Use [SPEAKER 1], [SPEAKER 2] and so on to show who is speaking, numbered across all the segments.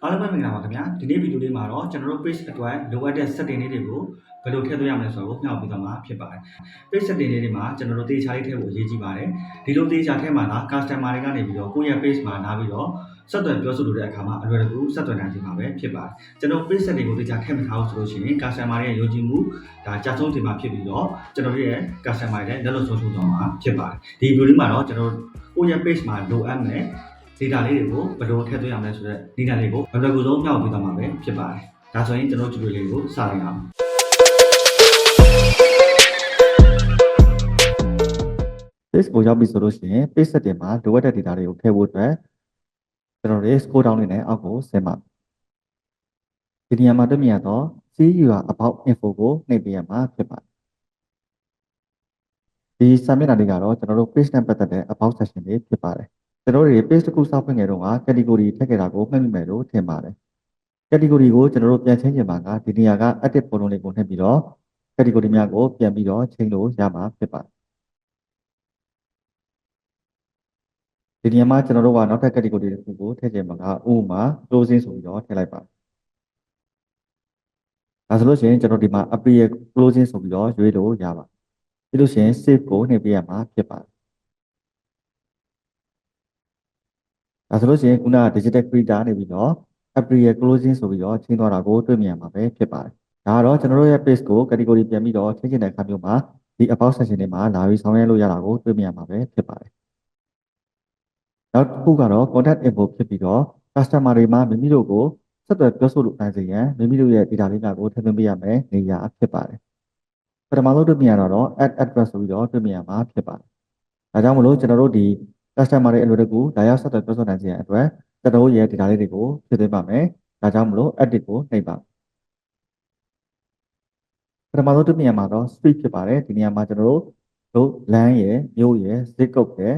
[SPEAKER 1] အားလုံးပဲမင်္ဂလာပါခင်ဗျာဒီနေ့ဗီဒီယိုလေးမှာတော့ကျွန်တော်တို့ page အတွက်လိုအပ်တဲ့ setting လေးတွေကိုဘယ်လိုထည့်သွင်းရမလဲဆိုတော့ညှောက်ပြီးတော့မှာဖြစ်ပါတယ် page setting လေးတွေမှာကျွန်တော်တို့တေချာလေးထည့်ဖို့အရေးကြီးပါတယ်ဒီလိုတေချာထည့်မှာက customer တွေကနေပြီးတော့ကိုယ့်ရဲ့ page မှာလာပြီးတော့ဆက်သွယ်ပြောဆိုလိုတဲ့အခါမှာအလွယ်တကူဆက်သွယ်နိုင်ခြင်းပါပဲဖြစ်ပါတယ်ကျွန်တော် page setting ကိုတေချာထည့်မထားဘူးဆိုလို့ရှိရင် customer ရဲ့ယုံကြည်မှုဒါကြာဆုံးချိန်မှာဖြစ်ပြီးတော့ကျွန်တော်တို့ရဲ့ customer တွေလက်လွတ်ဆုံးရှုံးသွားမှာဖြစ်ပါတယ်ဒီဗီဒီယိုလေးမှာတော့ကျွန်တော်ကိုယ့်ရဲ့ page မှာလိုအပ်မယ်data လေးတွေကိုဘယ်လိုထည့်သွင်းရမလဲဆိုတော့ data လေးကိုဘယ်လိုကူဆုံးညှောက်ပြီးတော့မှာပဲဖြစ်ပါတယ်။ဒါဆိုရင်ကျွန်တော် tutorial လေးကိုစလိုက်အောင်။
[SPEAKER 2] page ကိုရောက်ပြီဆိုလို့ရှိရင် page setting မှာလိုအပ်တဲ့ data တွေကိုထည့်ဖို့အတွက်ကျွန်တော်တို့ scroll down လေးနဲ့အောက်ကိုဆင်းပါဒီနေရာမှာတွေ့မြင်ရတော့ see your about info ကိုနှိပ်ပေးရမှာဖြစ်ပါတယ်ဒီစာမျက်နှာလေးကတော့ကျွန်တော်တို့ page နဲ့ပတ်သက်တဲ့ about section လေးဖြစ်ပါတယ်ကျွန်တော်တို့ page တစ်ခုစောင့်ဖွင့်ခဲ့တော့ category ထည့်ခဲ့တာကိုမှတ်မိမယ်လို့ထင်ပါတယ် category ကိုကျွန်တော်တို့ပြန်ချင်းချင်ပါကဒီနေရာက edit ပုံလုံးလေးကိုနှိပ်ပြီးတော့ category များကိုပြန်ပြီးတော့ချိန်လို့ရမှာဖြစ်ပါတယ်ဒီနေရာမှာကျွန်တော်တို့ကနောက်ထပ် category တစ်ခုကိုထည့်ချင်ပါကဥပမာ closing ဆိုပြီးတော့ထည့်လိုက်ပါဒါဆိုလို့ရှိရင်ကျွန်တော်ဒီမှာ April closing ဆိုပြီးတော့ရွေးလို့ရပါပြီးလို့ရှိရင် save ကိုနှိပ်ပေးရမှာဖြစ်ပါတယ်ဒါဆိုလို့ရှိရင်ခုနက digital creator နေပြီးတော့ April closing ဆိုပြီးတော့ချိန်သွားတာကိုတွေ့မြင်ရမှာပဲဖြစ်ပါတယ်ဒါကတော့ကျွန်တော်တို့ရဲ့ page ကို category ပြန်ပြီးတော့ချိန်ချင်တဲ့အခါမျိုးမှာဒီ about section တွေမှာလာပြီးဆောင်ရွက်လို့ရတာကိုတွေ့မြင်ရမှာပဲဖြစ်ပါတယ်နောက်တစ်ခုကတော့ contact info ဖြစ်ပြီးတော့ customer တွေမှာမိမိတို့ကိုဆက်သွယ်ပြောဆိုလို့နိုင်စေရန်မိမိတို့ရဲ့ data လေးတွေကိုထည့်သွင်းပေးရမယ်နေရာဖြစ်ပါတယ်ပထမဆုံးတွေ့မြင်ရတော့ add address ဆိုပြီးတော့တွေ့မြင်ရမှာဖြစ်ပါတယ်ဒါကြောင့်မလို့ကျွန်တော်တို့ဒီ customer တွေအလိုတကူလာရောက်ဆက်သွယ်ပြောဆိုနိုင်စေရန်အတွက်ကျွန်တော်တို့ရဲ့ data လေးတွေကိုထည့်သွင်းပါမယ်ဒါကြောင့်မလို့ edit ကိုနှိပ်ပါပထမဆုံးတွေ့မြင်ရမှာတော့ street ဖြစ်ပါတယ်ဒီနေရာမှာကျွန်တော်တို့ land ရယ်မြို့ရယ် zip code ရယ်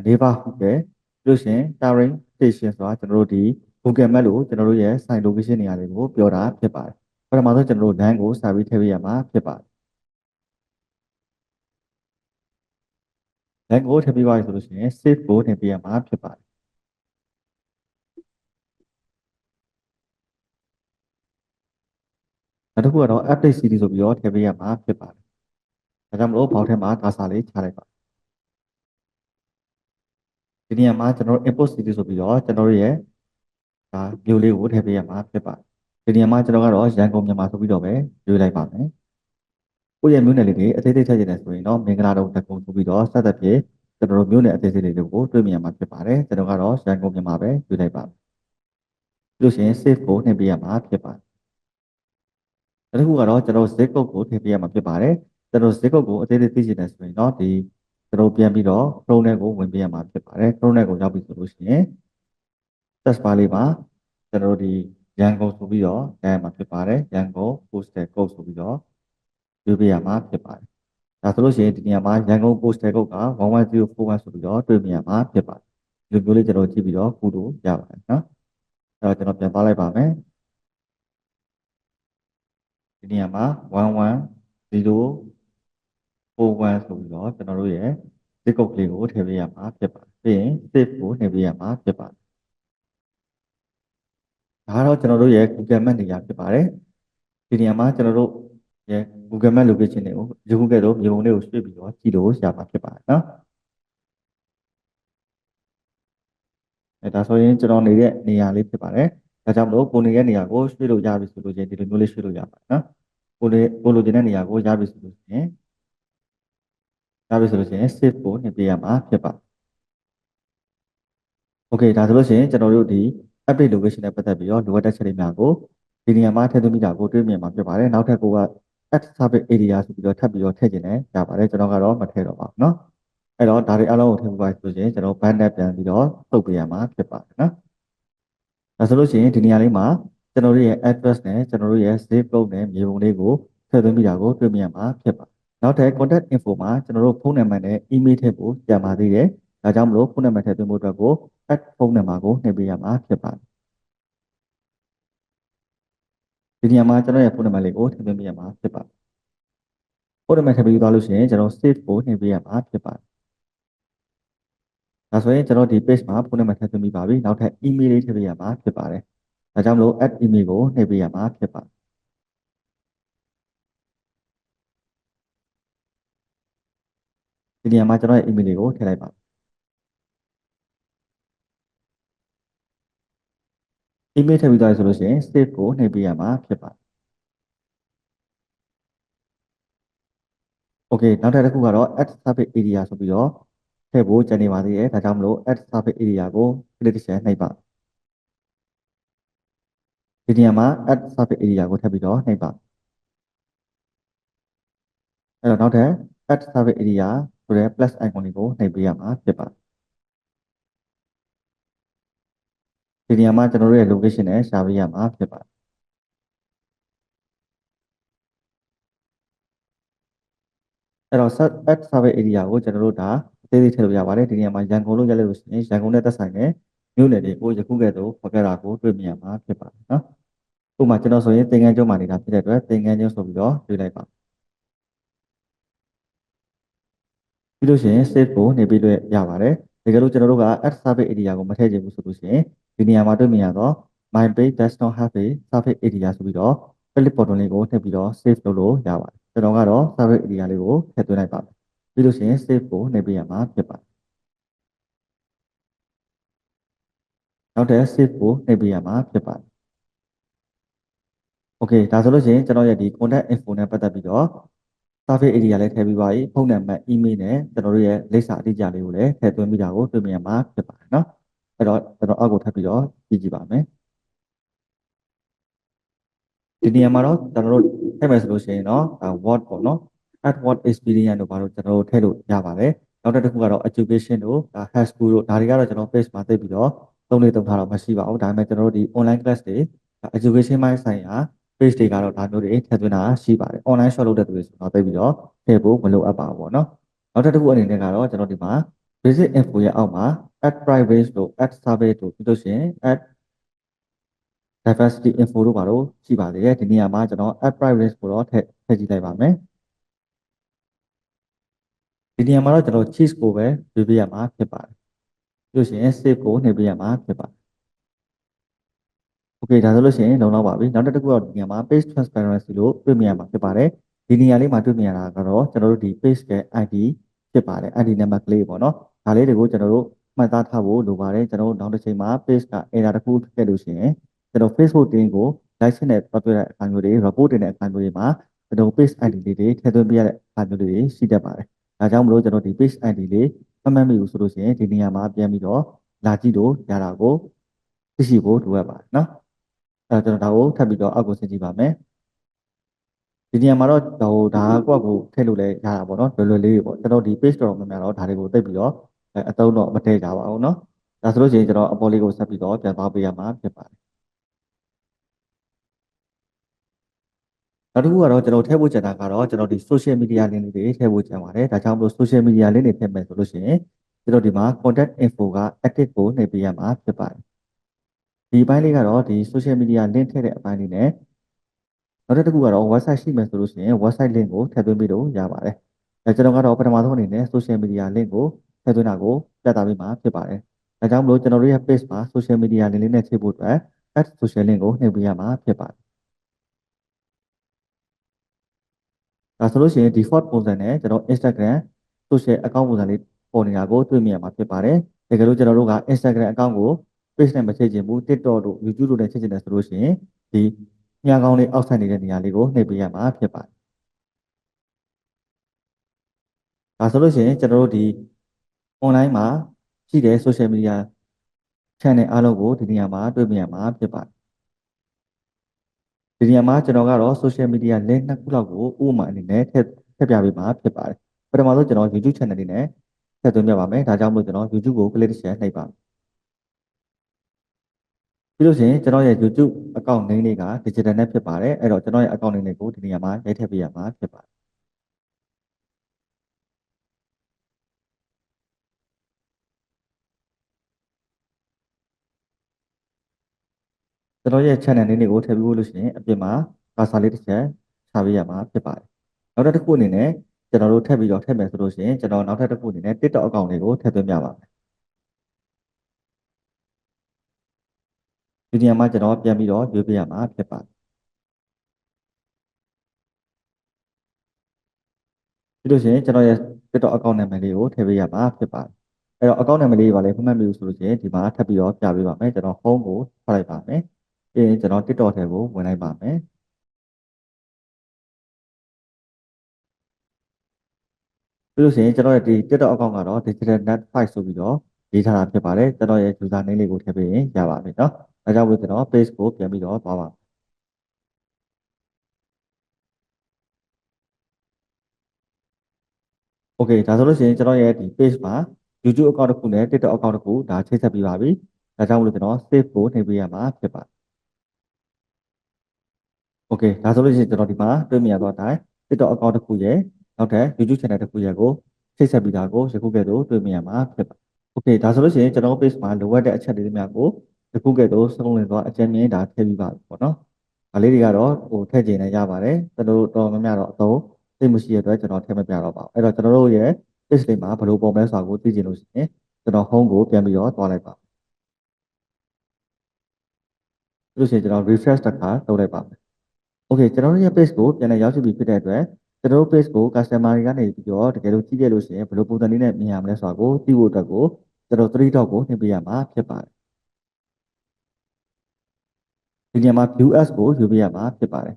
[SPEAKER 2] neighborhood ရယ်လို့ရှင် current station ဆိုတာကျွန်တော်တို့ဒီ Google Map လို့ကျွန်တော်တို့ရဲ့ site location နေရာတွေကိုပြောတာဖြစ်ပါတယ်ပထမဆုံးကျွန်တော်တို့ land ကိုစာပြီးထည့်ပေးရမှာဖြစ်ပါတယ်land ကိုထည့်ပေးပါဆိုလို့ရှိရင် save ကိုထည့်ပေးရမှာဖြစ်ပါတယ်နောက်တစ်ခုကတော့ update city ဆိုပြီးတော့ထည့်ပေးရမှာဖြစ်ပါတယ်ဒါကြောင့်မလို့ဘောက်ထဲမှာဒါစာလေးချလိုက်ပါဒီနေရာမှာကျွန်တော်တို့ import city ဆိုပြီးတော့ကျွန်တော်တို့ရဲ့ဒါမျိုးလေးကိုထည့်ပေးရမှာဖြစ်ပါတယ်ဒီနေရာမှာကျွန်တော်ကတော့ရန်ကုန်မြန်မာဆိုပြီးတော့ပဲရွေးလိုက်ပါမယ်ကိုယ့်ရဲ့မျိုးနယ်လေးတွေအသေးသေးထည့်ချင်တယ်ဆိုရင်တော့မင်္ဂလာတုံတကုံဆိုပြီးတော့စသဖြင့်ကျွန်တော်တို့မျိုးနယ်အသေးသေးတွေကိုတွေ့မြင်ရမှာဖြစ်ပါတယ်ကျွန်တော်ကတော့ရန်ကုန်မြန်မာပဲရွေးလိုက်ပါပြီးလို့ရှိရင် save ကိုနှိပ်ပေးရမှာဖြစ်ပါတယ်နောက်တစ်ခုကတော့ကျွန်တော် zip code ကိုထည့်ပေးရမှာဖြစ်ပါတယ်ကျွန်တော် zip code ကိုအသေးသေးသိချင်တယ်ဆိုရင်တော့ဒီကျွန်တော်ပြန်ပြီးတော့ Chrome နဲ့ကိုဝင်ပေးရမှာဖြစ်ပါတယ် Chrome နဲ့ကိုရောက်ပြီဆိုလို့ရှိရင် search bar လေးမှာကျွန်တော်တို့ဒီရန်ကုန်ဆိုပြီးတော့ရမှာဖြစ်ပါတယ်ရန်ကုန် postal code ဆိုပြီးတော့ရွေးပေးရမှာဖြစ်ပါတယ်ဒါဆိုလို့ရှိရင်ဒီနေရာမှာရန်ကုန် postal code က11041ဆိုပြီးတော့တွေ့မြင်ရမှာဖြစ်ပါတယ်ဒီလိုမျိုးလေးကျွန်တော်ကြည့်ပြီးတော့ကူလို့ရပါတယ်နော်အဲ့တော့ကျွန်တော်ပြန်သွားလိုက်ပါမယ်ဒီနေရာမှာ11041ဆိုပြီးတော့ကျွန်တော်တို့ရဲ့ zip code လေးကိုထည့်ပေးရမှာဖြစ်ပါတယ်ပြီးရင် save ကိုနှိပ်ပေးရမှာဖြစ်ပါတယ်ဒါကတော့ကျွန်တော်တို့ရဲ့ Google Map နေရာဖြစ်ပါတယ်ဒီနေရာမှာကျွန်တော်တို့ရဲ့ Google Map location တွေကိုဒီခုကဲ့သို့မြေပုံလေးကိုရွှေ့ပြီးတော့ကြည့်လို့ရမှာဖြစ်ပါတယ်နော်ဒါဆိုရင်ကျွန်တော်နေတဲ့နေရာလေးဖြစ်ပါတယ်ဒါကြောင့်မလို့ကိုနေတဲ့နေရာကိုရွှေ့လို့ရပြီဆိုလို့ချင်းဒီလိုမျိုးလေးရွှေ့လို့ရပါတယ်နော်ကိုလိုချင်တဲ့နေရာကိုရပြီဆိုလို့ချင်းsave ကိုနှိပ်ပေးရမှာဖြစ်ပါတယ်โอเคဒါဆိုလို့ရှိရင်ကျွန်တော်တို့ဒီ update location နဲ့ပတ်သက်ပြီးတော့လိုအပ်တဲ့ချက်တွေများကိုဒီနေရာမှာထည့်သွင်းမိတာကိုတွေ့မြင်မှာဖြစ်ပါတယ်နောက်ထပ်ကိုက add service area ဆိုပြီးတော့ထပ်ပြီးတော့ထည့်ခြင်းနဲ့ရပါတယ်ကျွန်တော်ကတော့မထည့်တော့ပါဘူးเนาะအဲ့တော့ဒါတွေအားလုံးကိုထည့်ပေးပါဆိုရင်ကျွန်တော် band နဲ့ပြန်ပြီးတော့ထုတ်ပေးရမှာဖြစ်ပါတယ်เนาะဒါဆိုလို့ရှိရင်ဒီနေရာလေးမှာကျွန်တော်တို့ရဲ့ address နဲ့ကျွန်တော်တို့ရဲ့ zip code နဲ့မြေပုံလေးကိုထည့်သွင်းမိတာကိုတွေ့မြင်မှာဖြစ်ပါတယ်နောက်ထပ် contact info မှာကျွန်တော်တို့ဖုန်းနံပါတ်နဲ့ email ထည့်ဖို့ကြံပါသေးတယ်ဒါကြောင့်မလို့ဖုန်းနံပါတ်ထည့်သွင်းဖို့အတွက်ကို add ဖုန်းနံပါတ်ကိုနှိပ်ပေးရမှာဖြစ်ပါတယ်ဒီနေရာမှာကျွန်တော်ရဲ့ဖုန်းနံပါတ်လေးကိုထည့်သွင်းပေးရမှာဖြစ်ပါတယ်ဖုန်းနံပါတ်ထည့်ပြီးသွားလို့ရှိရင်ကျွန်တော် save ကိုနှိပ်ပေးရမှာဖြစ်ပါတယ်ဒါဆိုရင်ကျွန်တော်ဒီ page မှာဖုန်းနံပါတ်ထည့်သွင်းပြီးပါပြီနောက်ထပ် email လေးထည့်ပေးရမှာဖြစ်ပါတယ် ဒါကြောင့်မလို့ add email ကိုနှိပ်ပေးရမှာဖြစ်ပါတယ်ဒီနေရာမှာကျွန်တော်ရဲ့ email လေးကိုထည့်လိုက်ပါ email ထည့်ပြီးသွားပြီဆိုလို့ရှိရင် save ကိုနှိပ်ပေးရမှာဖြစ်ပါတယ် okay နောက်ထပ်တစ်ခုကတော့ add surface area ဆိုပြီးတော့ထည့်ဖို့ကြံနေပါသေးတယ်ဒါကြောင့်မလို့ add surface area ကို click တစ်ချက်နှိပ်ပါဒီနေရာမှာ add surface area ကိုထပ်ပြီးတော့နှိပ်ပါအဲ့တော့နောက်ထပ် add surface area ဆိုတဲ့ plus icon လေးကိုနှိပ်ပေးရမှာဖြစ်ပါတယ်ဒီနေရာမှာကျွန်တော်တို့ရဲ့ location နဲ့ရှာပေးရမှာဖြစ်ပါတယ်အဲ့တော့ add survey area ကိုကျွန်တော်တို့ဒါအသေးသေးထည့်လို့ရပါတယ်ဒီနေရာမှာရန်ကုန်လို့ရလိုက်လို့ရှိရင်ရန်ကုန်နဲ့သက်ဆိုင်တဲ့မြို့နယ်တွေကိုယခုကဲ့သို့ဖော်ပြတာကိုတွေ့မြင်ရမှာဖြစ်ပါတယ်နော်ဥပမာကျွန်တော်ဆိုရင်သင်္ကန်းကျွန်းမှာနေတာဖြစ်တဲ့အတွက်သင်္ကန်းကျွန်းဆိုပြီးတော့တွေ့လိုက်ပါပြီးလို့ရှိရင် save ကိုနှိပ်ပြီးလို့ရပါတယ်တကယ်လို့ကျွန်တော်တို့က add survey area ကိုမထည့်ချင်ဘူးဆိုလို့ရှိရင်ဒီနေရာမှာတွေ့မြင်ရတော့ my page does not have a survey area ဆိုပြီးတော့ clip button လေးကိုထည့်ပြီးတော့ save လုပ်လို့ရပါတယ်ကျွန်တော်ကတော့ survey area လေးကိုထည့်သွင်းလိုက်ပါမယ်ပြီးလို့ရှိရင် save ကိုနှိပ်ပေးရမှာဖြစ်ပါတယ်နောက်ထပ် save ကိုနှိပ်ပေးရမှာဖြစ်ပါတယ် okay ဒါဆိုလို့ရှိရင်ကျွန်တော်ရဲ့ဒီ contact info နဲ့ပတ်သက်ပြီးတော့ survey area လည်းထည့်ပြီးပါပြီဖုန်းနံပါတ် email နဲ့ကျွန်တော်တို့ရဲ့လိပ်စာအတိအကျလေးကိုလည်းထည့်သွင်းပြီးတာကိုတွေ့မြင်ရမှာဖြစ်ပါတယ်เนาะအဲ့တော့ကျွန်တော်အောက်ကိုထပ်ပြီးတော့ကြည့်ပါမယ်ဒီနေရာမှာတော့ကျွန်တော်တို့ထည့်မယ်ဆိုလို့ရှိရင်တော့ word ပေါ့နော် add word experience တို့ဘာလို့ကျွန်တော်တို့ထည့်လို့ရပါတယ်နောက်တစ်ခုကတော့ education တို့ hash school တို့ဒါတွေကတော့ကျွန်တော် page မှာသိပြီးတော့သုံးထားတော့မရှိပါဘူးဒါပေမဲ့ကျွန်တော်တို့ဒီ online class တွေ education ပိုင်းဆိုင်ရာ page တွေကတော့ဒါမျိုးတွေထည့်သွင်းတာရှိပါတယ် online short လုပ်တဲ့သူတွေဆိုတော့သိပြီးတော့ထည့်ဖို့မလိုအပ်ပါဘူးပေါ့နော်နောက်တစ်ခုအနေနဲ့ကတော့ကျွန်တော်ဒီမှာ basic info ရဲ့အောက်မှာ add private တို့ add survey တို့ပြီးလို့ရှိရင် add diversity info တို့ပါတော့ရှိပါသေးတယ်ဒီနေရာမှာကျွန်တော် add private ကိုတော့ထည့်ကြည့်လိုက်ပါမယ်ဒီနေရာမှာတော့ကျွန်တော် cheese ကိုပဲရွေးပေးရမှာဖြစ်ပါတယ်ပြီးလို့ရှိရင် save ကိုနှိပ်ပေးရမှာဖြစ်ပါတယ် okay ဒါဆိုလို့ရှိရင်လုံလောက်ပါပြီနောက်တစ်ခုတော့ဒီနေရာမှာ page transparency လို့တွေ့မြင်ရမှာဖြစ်ပါတယ်ဒီနေရာလေးမှာတွေ့မြင်ရတာကတော့ကျွန်တော်တို့ဒီ page ရဲ့ ID ဖြစ်ပါတယ် ID number ကလေးပေါ့နော်ဒါလေးတွေကိုကျွန်တော်တို့မှတ်သားထားဖို့လိုပါတယ်ကျွန်တော်တို့နောက်တစ်ချိန်မှာ page က error တစ်ခုထည့်လို့ရှိရင်ကျွန်တော် Facebook တင်ကို license နဲ့ပတ်သက်တဲ့အခါမျိုးတွေ report တင်တဲ့အခါမျိုးတွေမှာကျွန်တော် page ID လေးတွေထည့်သွင်းပြရတဲ့အခါမျိုးတွေရှိတတ်ပါတယ်ဒါကြောင့်မလို့ကျွန်တော်ဒီ page ID လေးမှတ်မိဘူးဆိုလို့ရှိရင်ဒီနေရာမှာပြန်ပြီးတော့လာကြည့်လို့ရတာကိုသိရှိဖို့လိုအပ်ပါတယ်နော်ကျွန်တော်ဒါကိုထပ်ပြီးတော့အောက်ကိုဆင်ကြည့်ပါမယ်ဒီနေရာမှာတော့ဒါကိုယ့်ကိုထည့်လို့လည်းရတာပေါ့နော်လွယ်လွယ်လေးတွေပေါ့ကျွန်တော်ဒီ page တော်များများတော့ဒါတွေကိုသိပြီးတော့အသုံးတော့မထည့်ကြပါဘူးနော်ဒါဆိုလို့ရှိရင်ကျွန်တော်အပေါ်လေးကိုဆက်ပြီးတော့ပြန်သွားပေးရမှာဖြစ်ပါတယ်နောက်တစ်ခုကတော့ကျွန်တော်ထည့်ဖို့ကြံတာကတော့ကျွန်တော်ဒီ social media link တွေထည့်ဖို့ကြံပါတယ်ဒါကြောင့်မလို့ social media link တွေထည့်မယ်ဆိုလို့ရှိရင်ကျွန်တော်ဒီမှာ contact info က active ကိုနှိပ်ပေးရမှာဖြစ်ပါတယ်ဒီအပိုင်းလေးကတော့ဒီ social media link ထည့်တဲ့အပိုင်းလေးနဲ့နောက်တစ်ခုကတော့ website ရှိမယ်ဆိုလို့ရှိရင် website link ကိုထည့်သွင်းပြီးတော့ရပါတယ်ကျွန်တော်ကတော့ပထမဆုံးအနေနဲ့ social media link ကိုထည့်သွင်းတာကိုပြသပေးမှာဖြစ်ပါတယ်ဒါကြောင့်မလို့ကျွန်တော်တို့ရဲ့ page မှာ social media link လေးနဲ့ချိန်ဖို့အတွက် add social link ကိုနှိပ်ပေးရမှာဖြစ်ပါတယ်ဒါဆိုလို့ရှိရင် default ပုံစံနဲ့ကျွန်တော် Instagram social account ပုံစံလေးပေါ်နေတာကိုတွေ့မြင်ရမှာဖြစ်ပါတယ်တကယ်လို့ကျွန်တော်တို့က Instagram account ကို page နဲ့မချိန်ချင်ဘူး TikTok တို့ YouTube တို့နဲ့ချိန်ချင်တယ်ဆိုလို့ရှိရင်ဒီညကောင်းလေးအောက်ဆိုင်နေတဲ့နေရာလေးကိုနှိပ်ပေးရမှာဖြစ်ပါတယ်ဒါဆိုလို့ရှိရင်ကျွန်တော်တို့ဒီ online မှာရှိတဲ့ social media channel အားလုံးကိုဒီနေရာမှာတွေ့မြင်ရမှာဖြစ်ပါတယ်ဒီနေရာမှာကျွန်တော်ကတော့ social media link နှစ်ခုလောက်ကိုဥပမာအနေနဲ့ထည့်ပြပေးမှာဖြစ်ပါတယ်ပထမဆုံးကျွန်တော် YouTube channel လေးနဲ့ထည့်သွင်းပြပါမယ်ဒါကြောင့်မို့ကျွန်တော် YouTube ကို click တစ်ချက်နှိပ်ပါပြီးလို့ရှိရင်ကျွန်တော်ရဲ့ YouTube account name လေးက digital နဲ့ဖြစ်ပါတယ်အဲ့တော့ကျွန်တော်ရဲ့ account name လေးကိုဒီနေရာမှာရိုက်ထည့်ပေးရမှာဖြစ်ပါတယ်ကျွန်တော်ရဲ့ channel လေးတွေကိုထည့်ပြီးလို့ရှိရင်အပြင်မှာ cursor လေးတစ်ချက်ချပေးရမှာဖြစ်ပါတယ်နောက်တစ်ခုအနေနဲ့ကျွန်တော်တို့ထည့်ပြီးတော့ထည့်မယ်ဆိုလို့ရှိရင်ကျွန်တော်နောက်ထပ်တစ်ခုအနေနဲ့ TikTok account လေးကိုထည့်သွင်းပြပါမယ် ဒီနေရာမှာကျွန်တော်ပြန်ပြီးတော့ရွေးပေးရမှာဖြစ်ပါတယ်ပြီးလို့ရှိရင်ကျွန်တော်ရဲ့ TikTok account နာမည်လေးကိုထည့်ပေးရမှာဖြစ်ပါတယ်အဲ့တော့ account နာမည်လေးပါလေမှတ်မိလို့ဆိုလို့ရှိရင်ဒီမှာထပ်ပြီးတော့ပြပေးပါမယ်ကျွန်တော် home ကိုထွက်လိုက်ပါမယ်ပြီးရင်ကျွန်တော် TikTok ထဲကိုဝင်လိုက်ပါမယ်ပြီးလို့ရှိရင်ကျွန်တော်ရဲ့ဒီ TikTok account ကတော့ digital net 5ဆိုပြီးတော့ရေးထားတာဖြစ်ပါတယ်ကျွန်တော်ရဲ့ user name လေးကိုထည့်ပေးရင်ရပါမယ်เนาะဒါကြောင့်မို့ကျွန်တော် page ကိုပြန်ပြီးတော့သွားပါโอเคဒါဆိုလို့ရှိရင်ကျွန်တော်ရဲ့ဒီ page မှာ YouTube account တစ်ခုနဲ့ TikTok account တစ်ခုဒါချိတ်ဆက်ပြီးပါပြီဒါကြောင့်မို့ကျွန်တော် save ကိုနှိပ်ပေးရမှာဖြစ်ပါတယ်โอเคဒါဆိုလို့ရှိရင်ကျွန်တော်ဒီမှာတွေ့မြင်ရတော့အတိုင်း TikTok account တစ်ခုရဲ့နောက်ထပ် YouTube channel တစ်ခုရဲ့ကိုချိတ်ဆက်ပြီးတာကိုယခုကဲ့သို့တွေ့မြင်ရမှာဖြစ်ပါတယ်โอเคဒါဆိုလို့ရှိရင်ကျွန်တော် page မှာလိုအပ်တဲ့အချက်လေးတွေများကိုယခုကဲ့သို့စုံလင်သွားအကျဉ်းမြင်ဒါထည့်ပြီးပါပြီပေါ့နော်ဒါလေးတွေကတော့ဟိုထည့်ခြင်းနဲ့ရပါတယ်ကျွန်တော်တို့တော်များများတော့အသုံးသိမရှိတဲ့အတွက်ကျွန်တော်ထည့်မပြတော့ပါဘူးအဲ့တော့ကျွန်တော်တို့ရဲ့ page လေးမှာဘယ်လိုပုံမလဲဆိုတာကိုသိချင်လို့ရှိရင်ကျွန်တော် home ကိုပြန်ပြီးတော့သွားလိုက်ပါလို့ရှိရင်ကျွန်တော် refresh တစ်ခါလုပ်လိုက်ပါမယ်โอเคကျွန်တော်တို့ရဲ့ page ကိုပြန်လည်ရောက်ရှိပြီဖြစ်တဲ့အတွက်ကျွန်တော်တို့ page ကို customer တွေကနေပြီးတော့တကယ်လို့ကြည့်ခဲ့လို့ရှိရင်ဘယ်လိုပုံစံလေးနဲ့မြင်ရမလဲဆိုတာကိုသိဖို့အတွက်ကိုကျွန်တော်3 dot ကိုနှိပ်ပေးရမှာဖြစ်ပါတယ်ဒီနေရာမှာ view as ကိုယူပေးရမှာဖြစ်ပါတယ်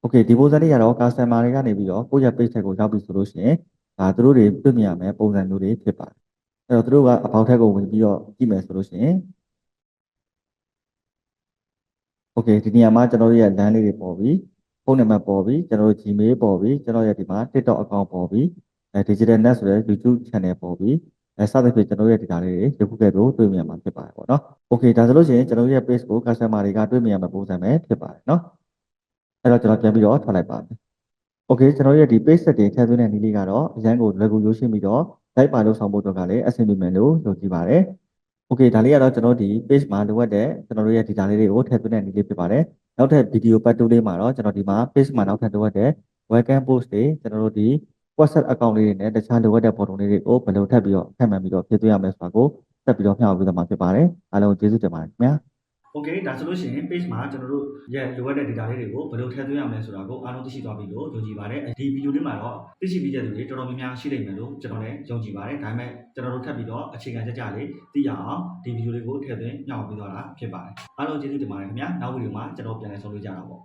[SPEAKER 2] โอเคဒီပုံစံလေးရတော့ customer တွေကနေပြီးတော့ကိုယ့်ရဲ့ page ထက်ကိုရောက်ပြီဆိုလို့ရှိရင်ဒါသူတို့တွေတွေ့မြင်ရမယ်ပုံစံမျိုးတွေဖြစ်ပါတယ်အဲ့တော့သူတို့ကအပေါက်ထက်ကိုဝင်ပြီးတော့ကြည့်မယ်ဆိုလို့ရှိရင်โอเคဒီနေရာမှာကျွန်တော်တို့ရဲ့ LAN လေးတွေပေါ်ပြီးဖုန်းနံပါတ်ပေါ်ပြီးကျွန်တော်တို့ Gmail ပေါ်ပြီးကျွန်တော်ရဲ့ဒီမှာ TikTok account ပေါ်ပြီးdigital net ဆိုတဲ့ YouTube channel ပေါ်ပြီးစသဖြင့်ကျွန်တော်ရဲ့ data လေးတွေယခုကဲ့သို့တွေ့မြင်မှာဖြစ်ပါတယ်ပေါ့နော်โอเคဒါဆိုလို့ရှိရင်ကျွန်တော်ရဲ့ page ကို customer တွေကတွေ့မြင်ရမယ့်ပုံစံပဲဖြစ်ပါတယ်เนาะအဲ့တော့ကျွန်တော်ပြန်ပြီးတော့ထွက်လိုက်ပါမယ်โอเคကျွန်တော်ရဲ့ဒီ page setting ထည့်သွင်းတဲ့နည်းလေးကတော့အရန်ကိုလွယ်ကူရိုးရှင်းပြီးတော့ like ပါလို့ဆောင်ဖို့အတွက်ကလည်းအဆင်ပြေမယ်လို့ယုံကြည်ပါတယ်โอเคဒါလေးကတော့ကျွန်တော်ဒီ page မှာလိုအပ်တဲ့ကျွန်တော်တို့ရဲ့ data လေးတွေကိုထည့်သွင်းတဲ့နည်းလေးဖြစ်ပါတယ်နောက်ထပ် video part 2လေးမှာတော့ကျွန်တော်ဒီမှာ page မှာနောက်ထပ်လိုအပ်တဲ့ welcome post တွေကျွန်တော်တို့ဒီ WhatsApp account လေးတွေနဲ့တခြားလိုအပ်တဲ့ photo လေးတွေကိုဘယ်လိုထပ်ပြီးတော့ထပ်မှန်ပြီးတော့ဖြည့်သွင်းရမလဲဆိုတာကိုဆက်ပြီးတော့မျှဝေပေးသွားမှာဖြစ်ပါတယ်အားလုံးကျေးဇူးတင်ပါတယ်ခင်ဗျာ
[SPEAKER 1] โอเคဒါဆိုလို့ရှိရင် page မှာကျွန်တော်တို့ရဲ့လိုအပ်တဲ့ data လေးတွေကိုဘယ်လိုထည့်သွင်းရမလဲဆိုတာကိုအားလုံးသိရှိသွားပြီလို့ယုံကြည်ပါတယ်ဒီ video လေးမှာတော့သိရှိပြီးတဲ့သူတွေတော်တော်များများရှိနိုင်မယ်လို့ကျွန်တော်လည်းယုံကြည်ပါတယ်ဒါပေမဲ့ကျွန်တော်တို့ထပ်ပြီးတော့အခြေခံကြကြလေးသိရအောင်ဒီ video လေးကိုထည့်သွင်းညှောင်းပေးသွားတာဖြစ်ပါတယ်အားလုံးကျေးဇူးတင်ပါတယ်ခင်ဗျာနောက် video မှာကျွန်တော်ပြန်လည်ဆုံတွေ့ကြတာပေါ့